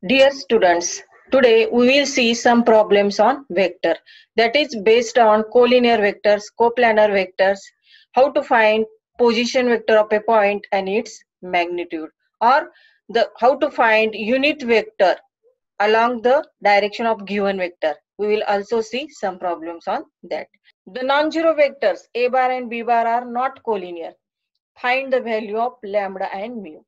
Dear students, today we will see some problems on vector, that is based on collinear vectors, coplanar vectors, how to find position vector of a point and its magnitude, or how to find unit vector along the direction of given vector. We will also see some problems on that. The non-zero vectors a bar and b bar are not collinear. Find the value of lambda and mu.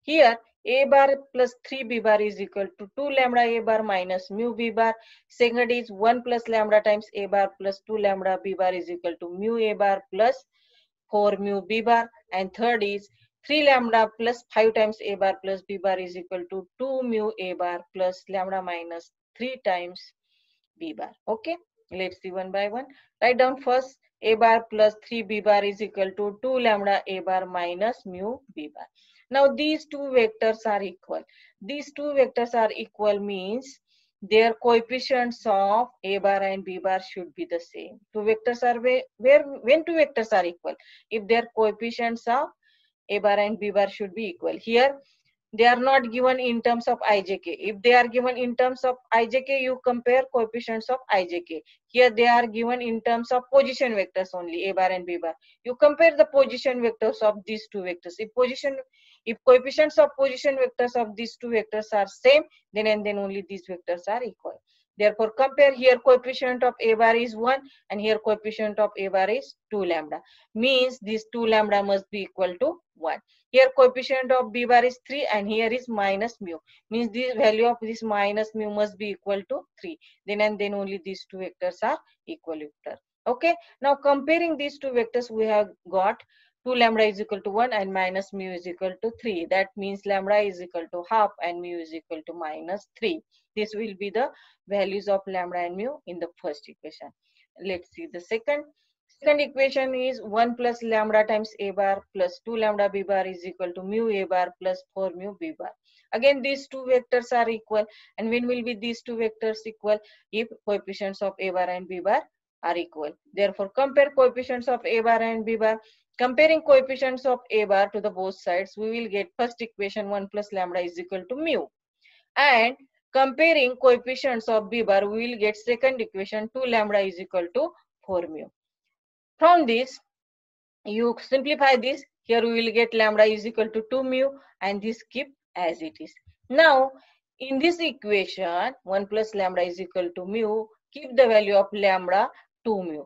Here a bar plus 3b bar is equal to 2 lambda a bar minus mu b bar. Second is 1 plus lambda times a bar plus 2 lambda b bar is equal to mu a bar plus 4 mu b bar. And third is 3 lambda plus 5 times a bar plus b bar is equal to 2 mu a bar plus lambda minus 3 times b bar. Okay, let's see one by one. Write down first a bar plus 3b bar is equal to 2 lambda a bar minus mu b bar. Now these two vectors are equal. These two vectors are equal means their coefficients of a bar and b bar should be the same. Two vectors are when two vectors are equal, if their coefficients of a bar and b bar should be equal. Here they are not given in terms of ijk. If they are given in terms of ijk, you compare coefficients of ijk. Here they are given in terms of position vectors only, a bar and b bar. You compare the position vectors of these two vectors. If coefficients of position vectors of these two vectors are same, then and then only these vectors are equal. Therefore, compare here coefficient of a bar is 1 and here coefficient of a bar is 2 lambda. Means these 2 lambda must be equal to 1. Here coefficient of b bar is 3 and here is minus mu. Means the value of this minus mu must be equal to 3. Then and then only these two vectors are equal vector. Okay. Now comparing these two vectors, we have got 2 lambda is equal to 1 and minus mu is equal to 3. That means lambda is equal to half and mu is equal to minus 3. This will be the values of lambda and mu in the first equation. Let's see the second. Second equation is 1 plus lambda times a bar plus 2 lambda b bar is equal to mu a bar plus 4 mu b bar. Again, these two vectors are equal. And when will be these two vectors equal? If coefficients of a bar and b bar are equal. Therefore, compare coefficients of a bar and b bar. Comparing coefficients of a bar to the both sides, we will get first equation 1 plus lambda is equal to mu. And comparing coefficients of b bar, we will get second equation 2 lambda is equal to 4 mu. From this, you simplify this. Here we will get lambda is equal to 2 mu and this keep as it is. Now, in this equation, 1 plus lambda is equal to mu, keep the value of lambda 2 mu.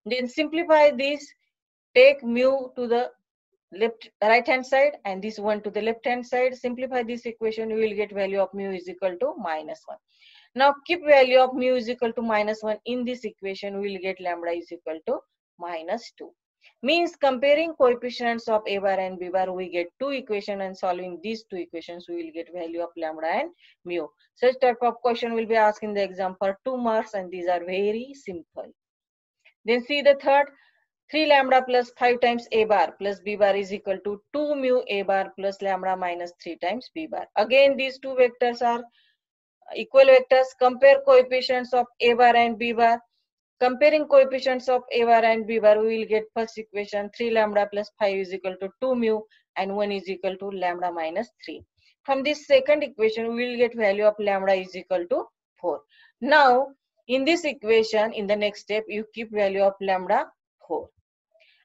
Then simplify this, take mu to the right hand side and this one to the left hand side. Simplify this equation, you will get value of mu is equal to minus 1. Now keep value of mu is equal to minus 1 in this equation, we will get lambda is equal to minus 2. Means comparing coefficients of a bar and b bar, we get two equations, and solving these two equations, we will get value of lambda and mu. Such type of question will be asked in the exam for 2 marks, and these are very simple. Then see the third. 3 lambda plus 5 times a bar plus b bar is equal to 2 mu a bar plus lambda minus 3 times b bar. Again, these two vectors are equal vectors. Compare coefficients of a bar and b bar. Comparing coefficients of a bar and b bar, we will get first equation 3 lambda plus 5 is equal to 2 mu and 1 is equal to lambda minus 3. From this second equation, we will get value of lambda is equal to 4. Now, in this equation, in the next step, you keep value of lambda 4.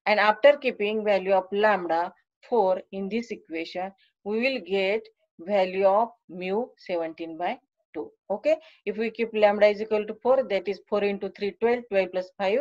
And after keeping value of lambda 4 in this equation, we will get value of mu 17 by 2. Okay, if we keep lambda is equal to 4, that is 4 into 3 12, 12 plus 5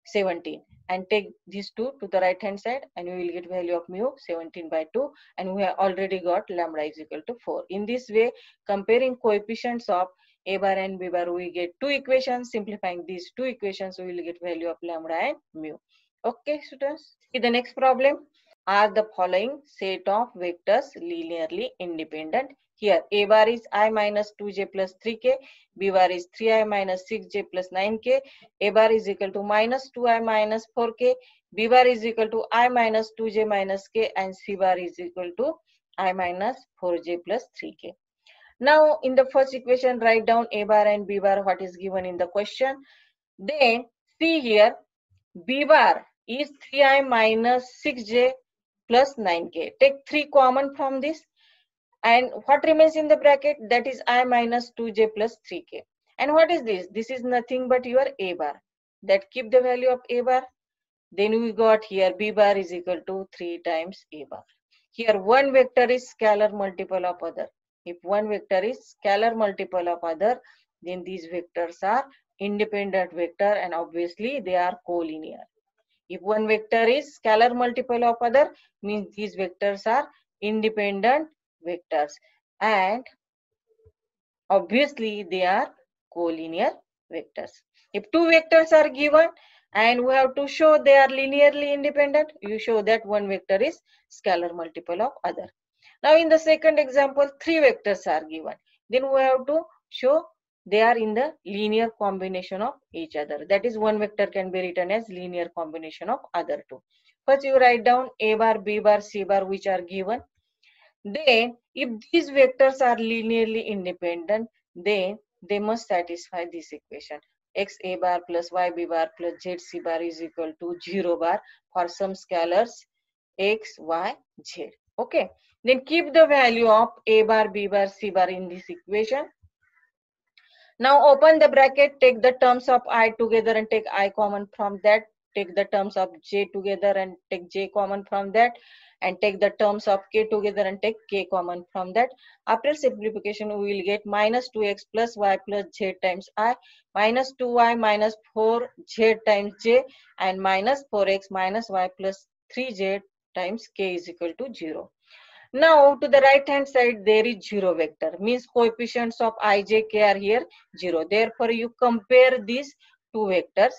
17, and take these two to the right hand side and we will get value of mu 17 by 2, and we have already got lambda is equal to 4. In this way, comparing coefficients of a bar and b bar, we get two equations. Simplifying these two equations, we will get value of lambda and mu. Okay, students, see the next problem. Are the following set of vectors linearly independent? Here a bar is I minus 2j plus 3k, b bar is 3i minus 6j plus 9k, a bar is equal to minus 2i minus 4k, b bar is equal to I minus 2j minus k, and c bar is equal to I minus 4j plus 3k. Now in the first equation, write down a bar and b bar what is given in the question. Then see here, b bar is 3i minus 6j plus 9k. Take 3 common from this And what remains in the bracket? That is I minus 2j plus 3k. And what is this? This is nothing but your a bar. That keep the value of a bar. Then we got here b bar is equal to 3 times a bar. Here one vector is scalar multiple of other. If one vector is scalar multiple of other, then these vectors are independent vector and obviously they are collinear. If one vector is scalar multiple of other, means these vectors are independent vectors and obviously they are collinear vectors. If two vectors are given and we have to show they are linearly independent, you show that one vector is scalar multiple of other. Now in the second example, three vectors are given. Then we have to show they are in the linear combination of each other. That is, one vector can be written as linear combination of other two. First you write down a bar, b bar, c bar which are given. Then if these vectors are linearly independent, then they must satisfy this equation. X a bar plus y b bar plus z c bar is equal to 0 bar for some scalars x, y, z. Okay. Then keep the value of a bar, b bar, c bar in this equation. Now open the bracket, take the terms of I together and take I common from that. Take the terms of j together and take j common from that. And take the terms of k together and take k common from that. After simplification, we will get minus 2x plus y plus z times I, minus 2y minus 4z times j, and minus 4x minus y plus 3z times k is equal to 0. Now to the right hand side there is 0 vector, means coefficients of I, j, k are here 0. Therefore you compare these two vectors,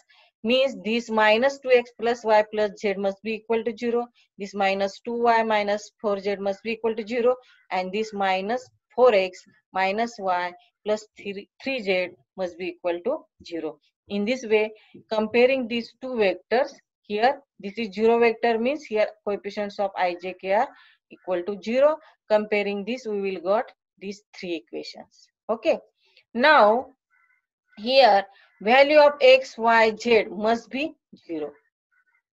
means this minus 2x plus y plus z must be equal to 0. This minus 2y minus 4z must be equal to 0. And this minus 4x minus y plus 3z must be equal to 0. In this way, comparing these two vectors, here this is 0 vector, means here coefficients of I, j, k are equal to 0. Comparing this, we will got these three equations. Okay. Now here value of x, y, z must be 0.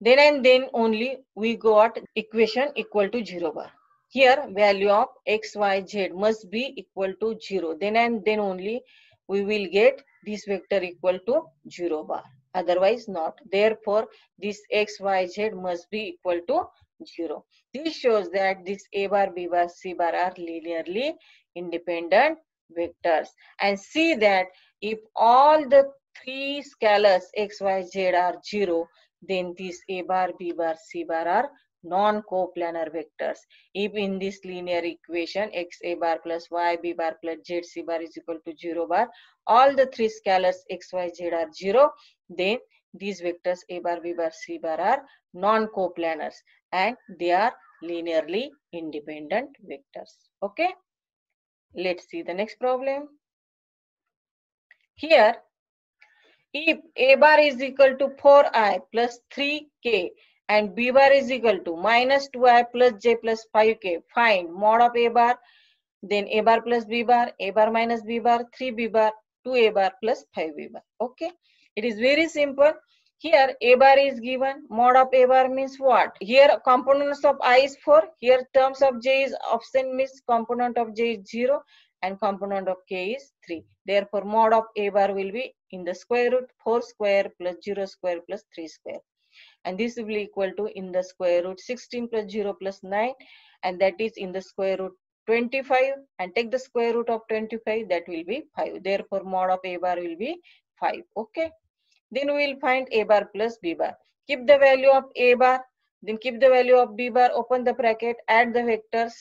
Then and then only we got equation equal to 0 bar. Here value of x, y, z must be equal to 0. Then and then only we will get this vector equal to 0 bar. Otherwise not. Therefore this x, y, z must be equal to 0. This shows that this a bar, b bar, c bar are linearly independent vectors. And see that if all the three scalars x, y, z are 0, then these a bar, b bar, c bar are non-coplanar vectors. If in this linear equation x a bar plus y b bar plus z c bar is equal to 0 bar, all the three scalars x, y, z are 0, then these vectors a bar, b bar, c bar are non-coplanars and they are linearly independent vectors. Okay. Let's see the next problem. Here, if a bar is equal to 4i plus 3k and b bar is equal to minus 2i plus j plus 5k, find mod of a bar, then a bar plus b bar, a bar minus b bar, 3b bar, 2a bar plus 5b bar. Okay. It is very simple. Here a bar is given. Mod of a bar means what? Here components of I is 4. Here terms of j is absent, means component of j is 0 and component of k is 3. Therefore mod of a bar will be in the square root 4 square plus 0 square plus 3 square. And this will be equal to in the square root 16 plus 0 plus 9, and that is in the square root 25, and take the square root of 25, that will be 5. Therefore mod of a bar will be 5. Okay. Then we will find a bar plus b bar. Keep the value of a bar, then keep the value of b bar, open the bracket, add the vectors.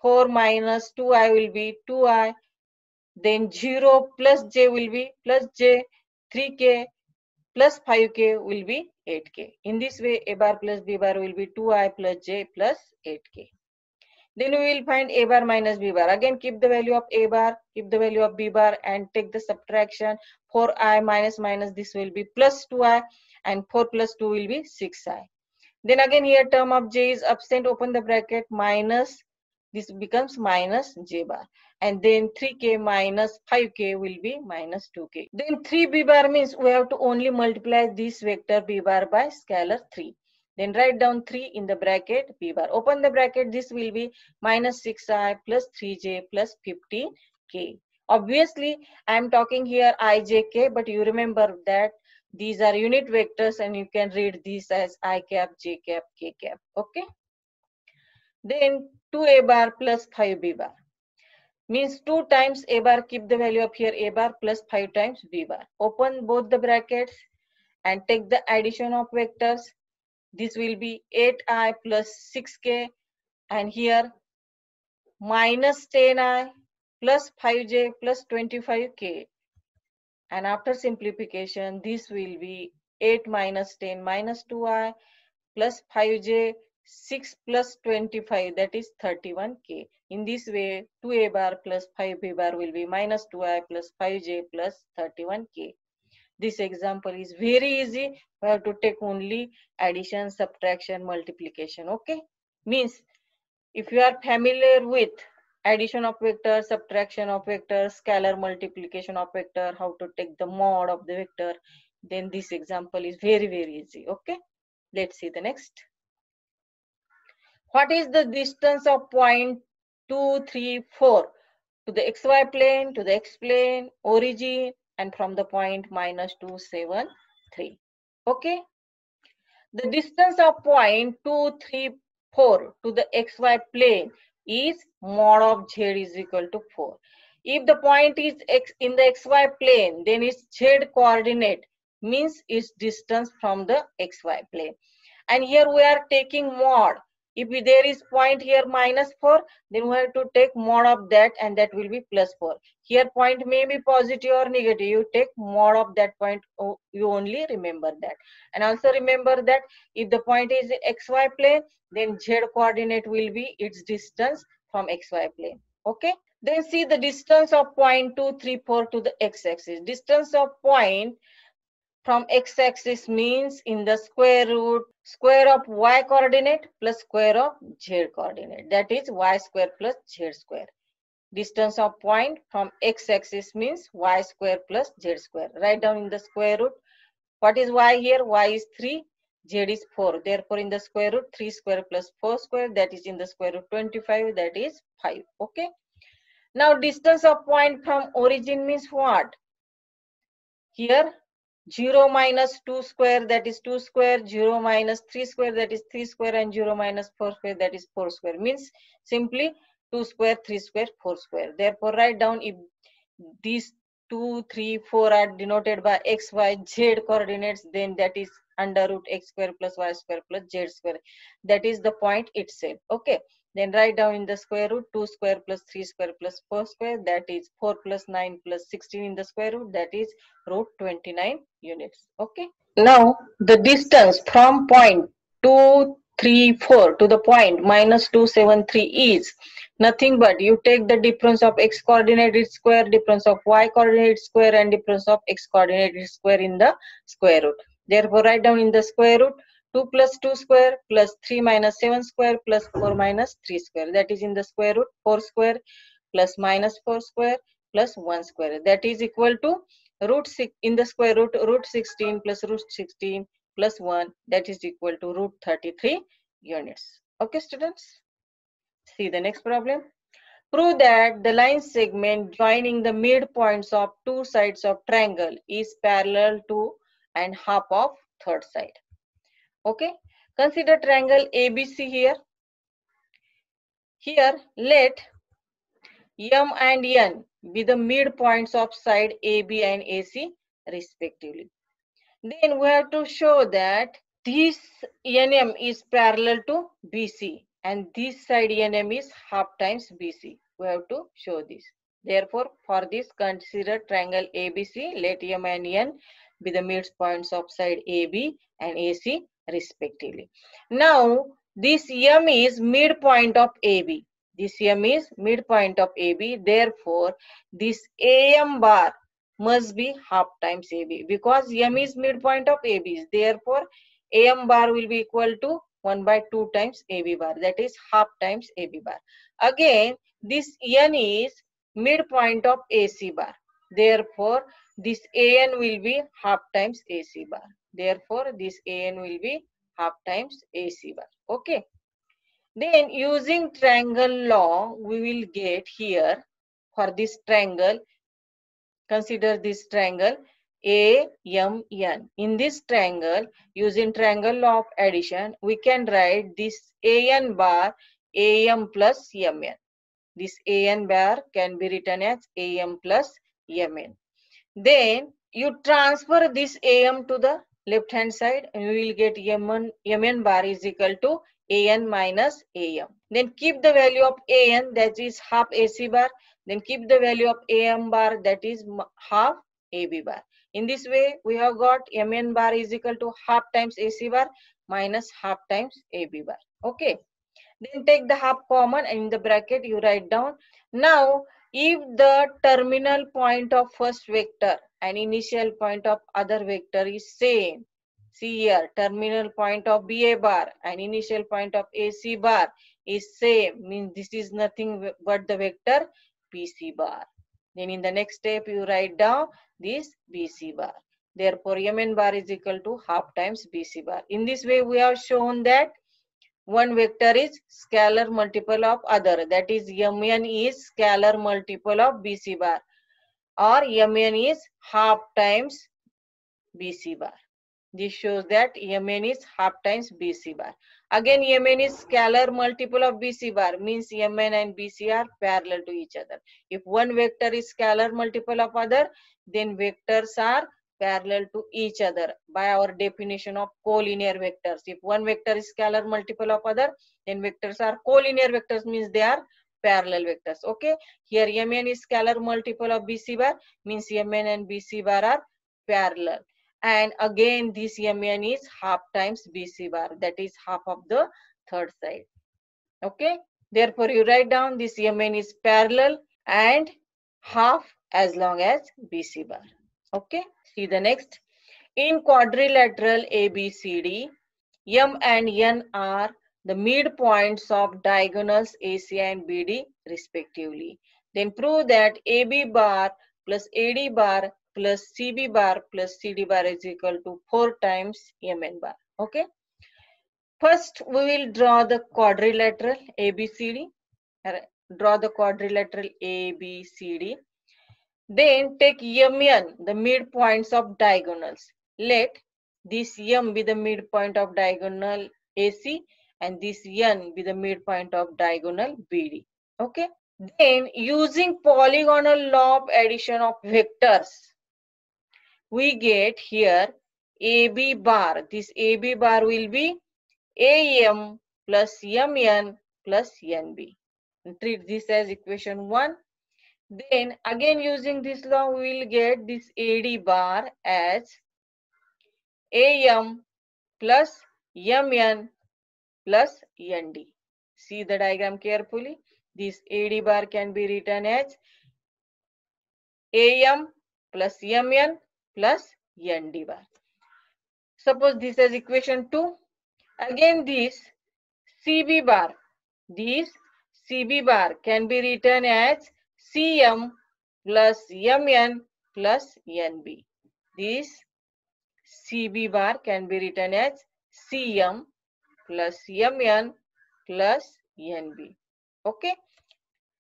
4 minus 2i will be 2i, then 0 plus j will be plus j, 3k plus 5k will be 8k. In this way a bar plus b bar will be 2i plus j plus 8k. Then we will find a bar minus b bar. Again keep the value of a bar, keep the value of b bar and take the subtraction. 4i minus minus, this will be plus 2i, and 4 plus 2 will be 6i. Then again here term of j is absent, open the bracket, minus, this becomes minus j bar. And then 3k minus 5k will be minus 2k. Then 3b bar means we have to only multiply this vector b bar by scalar 3. Then write down 3 in the bracket b bar. Open the bracket. This will be minus 6i plus 3j plus 15k. Obviously, I am talking here ijk, but you remember that these are unit vectors and you can read these as I cap, j cap, k cap. Okay. Then 2a bar plus 5b bar. Means 2 times a bar, keep the value of here a bar plus 5 times b bar. Open both the brackets and take the addition of vectors. This will be 8i plus 6k and here minus 10i plus 5j plus 25k. And after simplification, this will be 8 minus 10 minus 2i plus 5j 6 plus 25, that is 31k. In this way, 2a bar plus 5b bar will be minus 2i plus 5j plus 31k. This example is very easy. We have to take only addition, subtraction, multiplication. Okay. Means if you are familiar with addition of vector, subtraction of vector, scalar multiplication of vector, how to take the mod of the vector, then this example is very, very easy. Okay. Let's see the next. What is the distance of point 2, 3, 4 to the xy plane, to the x plane, origin, and from the point minus 2, 7, 3. Okay. The distance of point 2, 3, 4 to the xy plane is mod of z is equal to 4. If the point is in the xy plane, then its z coordinate means its distance from the xy plane. And here we are taking mod. If there is point here minus 4, then we have to take mod of that and that will be plus 4. Here point may be positive or negative. You take mod of that point. Oh, you only remember that. And also remember that if the point is xy plane, then z coordinate will be its distance from xy plane. Okay. Then see the distance of point 2, 3, 4 to the x-axis. Distance of point from x-axis means in the square root square of y coordinate plus square of z coordinate, that is y square plus z square. Distance of point from x-axis means y square plus z square. Write down in the square root. What is y here? Y is 3, z is 4. Therefore in the square root 3 square plus 4 square, that is in the square root 25, that is 5. Okay. Now distance of point from origin means what? Here 0 minus 2 square, that is 2 square, 0 minus 3 square, that is 3 square, and 0 minus 4 square, that is 4 square. Means simply 2 square, 3 square, 4 square. Therefore write down if these 2, 3, 4 are denoted by x, y, z coordinates, then that is under root x square plus y square plus z square. That is the point itself. Okay. Then write down in the square root 2 square plus 3 square plus 4 square, that is 4 plus 9 plus 16 in the square root, that is root 29 units. Okay. Now the distance from point 2, 3, 4 to the point minus 2, 7, 3 is nothing but you take the difference of x coordinate its square, difference of y coordinate its square, and difference of x coordinate its square in the square root. Therefore write down in the square root 2 plus 2 square plus 3 minus 7 square plus 4 minus 3 square, that is in the square root 4 square plus minus 4 square plus 1 square, that is equal to root 6 in the square root root 16 plus root 16 plus 1, that is equal to root 33 units. Okay students, see the next problem. Prove that the line segment joining the midpoints of two sides of triangle is parallel to and half of third side. Okay, consider triangle ABC here. Here let M and N be the midpoints of side AB and AC respectively. Then we have to show that this NM is parallel to BC and this side NM is half times BC. We have to show this. Therefore, for this consider triangle ABC, let M and N be the midpoints of side AB and AC respectively. Now, this M is midpoint of AB. This M is midpoint of AB. Therefore, this AM bar must be half times AB because M is midpoint of AB. Therefore, AM bar will be equal to 1 by 2 times AB bar. That is half times AB bar. Again, this N is midpoint of AC bar. Therefore, this AN will be half times AC bar. Therefore, this AN will be half times AC bar. Okay. Then using triangle law, we will get here for this triangle, consider this triangle AMN. In this triangle, using triangle law of addition, we can write this AN bar AM plus MN. This AN bar can be written as AM plus MN. Then you transfer this AM to the left hand side and we will get MN bar is equal to AN minus AM. Then keep the value of AN, that is half AC bar. Then keep the value of AM bar, that is half AB bar. In this way, we have got MN bar is equal to half times AC bar minus half times AB bar. Okay. Then take the half common and in the bracket you write down. Now, if the terminal point of first vector and initial point of other vector is same, see here, terminal point of BA bar and initial point of AC bar is same, means this is nothing but the vector BC bar. Then in the next step you write down this BC bar. Therefore, MN bar is equal to half times BC bar. In this way, we have shown that one vector is scalar multiple of other, that is Mn is scalar multiple of BC bar, or Mn is half times BC bar. This shows that Mn is half times BC bar. Again, Mn is scalar multiple of BC bar, means Mn and BC are parallel to each other. If one vector is scalar multiple of other, then vectors are parallel to each other by our definition of collinear vectors. If one vector is scalar multiple of other, then vectors are collinear vectors, means they are parallel vectors. Okay. Here Mn is scalar multiple of BC bar, means Mn and BC bar are parallel. And again this Mn is half times BC bar, that is half of the third side. Okay. Therefore, you write down this Mn is parallel and half as long as BC bar. Okay. See the next. In quadrilateral ABCD, M and N are the midpoints of diagonals AC and BD respectively. Then prove that AB bar plus AD bar plus CB bar plus CD bar is equal to 4 times MN bar. Okay. First, we will draw the quadrilateral ABCD. Draw the quadrilateral ABCD. Then take MN, the midpoints of diagonals. Let this M be the midpoint of diagonal AC and this N be the midpoint of diagonal BD. Okay. Then using polygonal law of addition of vectors, we get here AB bar. This AB bar will be AM plus MN plus NB. Treat this as equation 1. Then again using this law, we will get this AD bar as AM plus MN plus ND. See the diagram carefully. This AD bar can be written as AM plus MN plus ND bar. Suppose this is equation 2. Again this CB bar. This CB bar can be written as CM plus MN plus NB. This CB bar can be written as CM plus MN plus NB. Okay.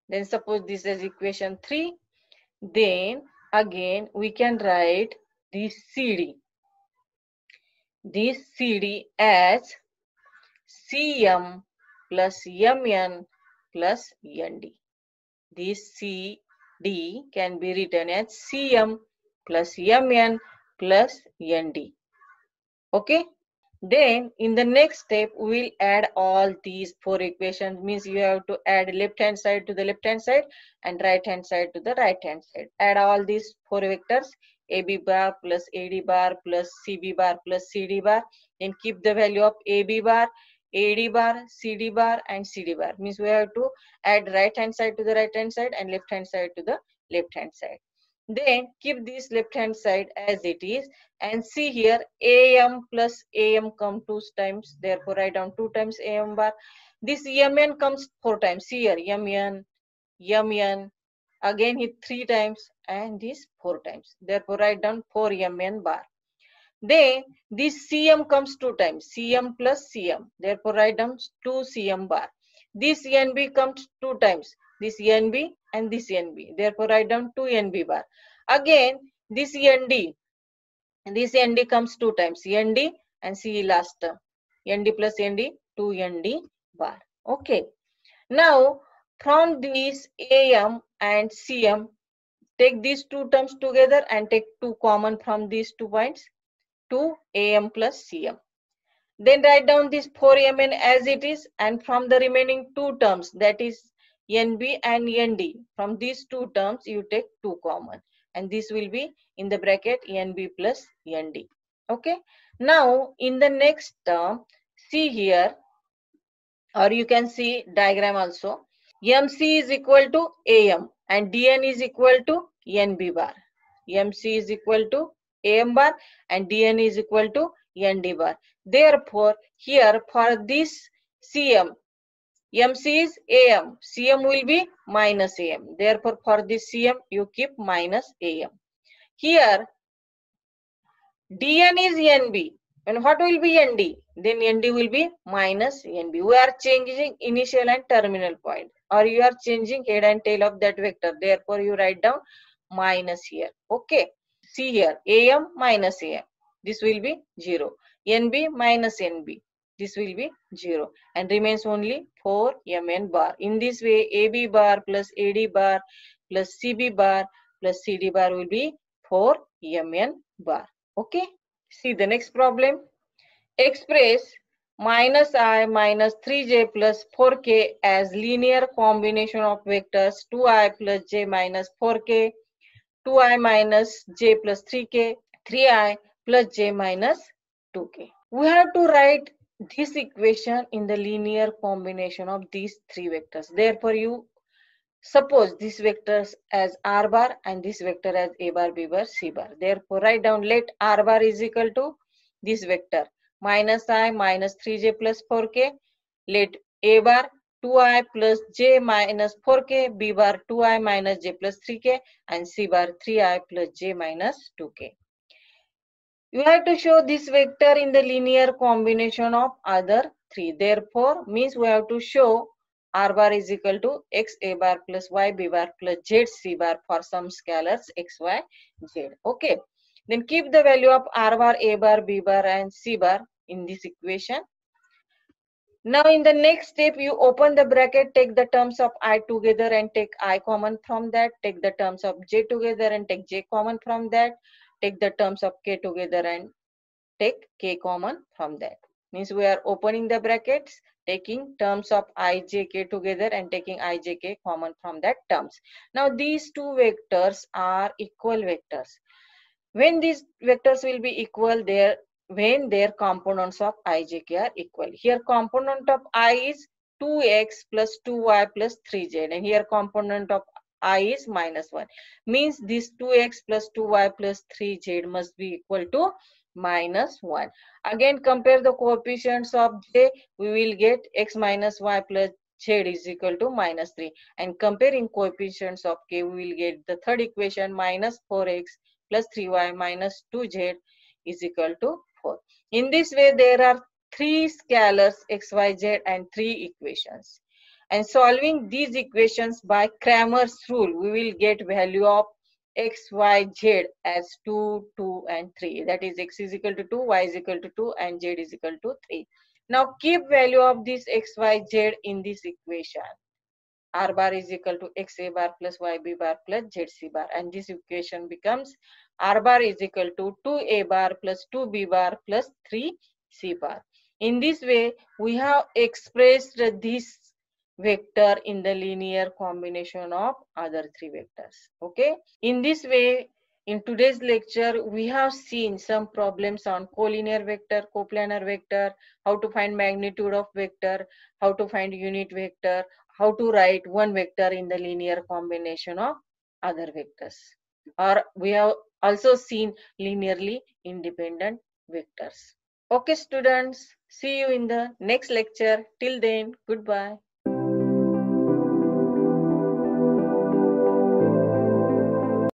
Then suppose this is equation 3. Then again we can write this CD. This CD as CM plus MN plus ND. This CD can be written as CM plus MN plus ND. Okay. Then in the next step, we will add all these 4 equations. Means you have to add left hand side to the left hand side and right hand side to the right hand side. Add all these 4 vectors, AB bar plus AD bar plus CB bar plus CD bar. Then keep the value of AB bar, AD bar, CD bar and CD bar. Means we have to add right hand side to the right hand side and left hand side to the left hand side. Then keep this left hand side as it is and see here AM plus AM come 2 times. Therefore write down 2 times AM bar. This MN comes 4 times. See here MN, MN, again hit 3 times and this 4 times. Therefore write down 4 MN bar. Then this Cm comes 2 times, Cm plus Cm. Therefore, write down 2 Cm bar. This Nb comes 2 times, this Nb and this Nb. Therefore, write down 2 Nb bar. Again, this Nd, and this Nd comes 2 times, Nd and C last term. Nd plus Nd, 2 Nd bar. Okay. Now, from this Am and Cm, take these two terms together and take 2 common from these 2 points. 2 Am plus Cm. Then write down this 4Mn as it is, and from the remaining 2 terms, that is Nb and Nd, from these 2 terms you take 2 common, and this will be in the bracket Nb plus Nd. Okay. Now in the next term, see here, or you can see diagram also. Mc is equal to Am and Dn is equal to Nb bar. Mc is equal to Am bar and Dn is equal to Nd bar. Therefore, here for this Cm, Mc is Am, Cm will be minus Am. Therefore, for this Cm, you keep minus Am. Here, Dn is Nb. And what will be Nd? Then Nd will be minus Nb. We are changing initial and terminal point, or you are changing head and tail of that vector. Therefore, you write down minus here. Okay. See here, Am minus Am. This will be 0. Nb minus Nb. This will be 0. And remains only 4Mn bar. In this way, AB bar plus AD bar plus CB bar plus CD bar will be 4Mn bar. Okay. See the next problem. Express minus I minus 3j plus 4k as linear combination of vectors 2i plus j minus 4k, 2i minus j plus 3k, 3i plus j minus 2k. We have to write this equation in the linear combination of these 3 vectors. Therefore, you suppose this vectors as r bar and this vector as a bar, b bar, c bar. Therefore, write down let r bar is equal to this vector minus I minus 3j plus 4k. Let a bar 2i plus j minus 4k, b bar 2i minus j plus 3k, and c bar 3i plus j minus 2k. You have to show this vector in the linear combination of other 3. Therefore, means we have to show r bar is equal to x a bar plus y b bar plus z c bar for some scalars x, y, z. Okay. Then keep the value of r bar, a bar, b bar and c bar in this equation. Now in the next step, you open the bracket, take the terms of I together and take I common from that. Take the terms of j together and take j common from that. Take the terms of k together and take k common from that. Means we are opening the brackets, taking terms of I, j, k together and taking I, j, k common from that terms. Now these two vectors are equal vectors. When these vectors will be equal, when their components of I, j, k are equal. Here component of I is 2x plus 2y plus 3z, and here component of I is minus 1. Means this 2x plus 2y plus 3z must be equal to minus 1. Again compare the coefficients of j, we will get x minus y plus z is equal to minus 3. And comparing coefficients of k, we will get the third equation minus 4x plus 3y minus 2z is equal to 4. In this way, there are 3 scalars x, y, z and 3 equations. And solving these equations by Cramer's rule, we will get value of x, y, z as 2, 2 and 3. That is x is equal to 2, y is equal to 2 and z is equal to 3. Now keep value of this x, y, z in this equation. R bar is equal to x a bar plus y b bar plus z c bar, and this equation becomes R bar is equal to 2a bar plus 2b bar plus 3c bar. In this way, we have expressed this vector in the linear combination of other 3 vectors. Okay. In this way, in today's lecture, we have seen some problems on collinear vector, coplanar vector, how to find magnitude of vector, how to find unit vector, how to write one vector in the linear combination of other vectors. Or we have also seen linearly independent vectors. Okay, students, see you in the next lecture. Till then, goodbye.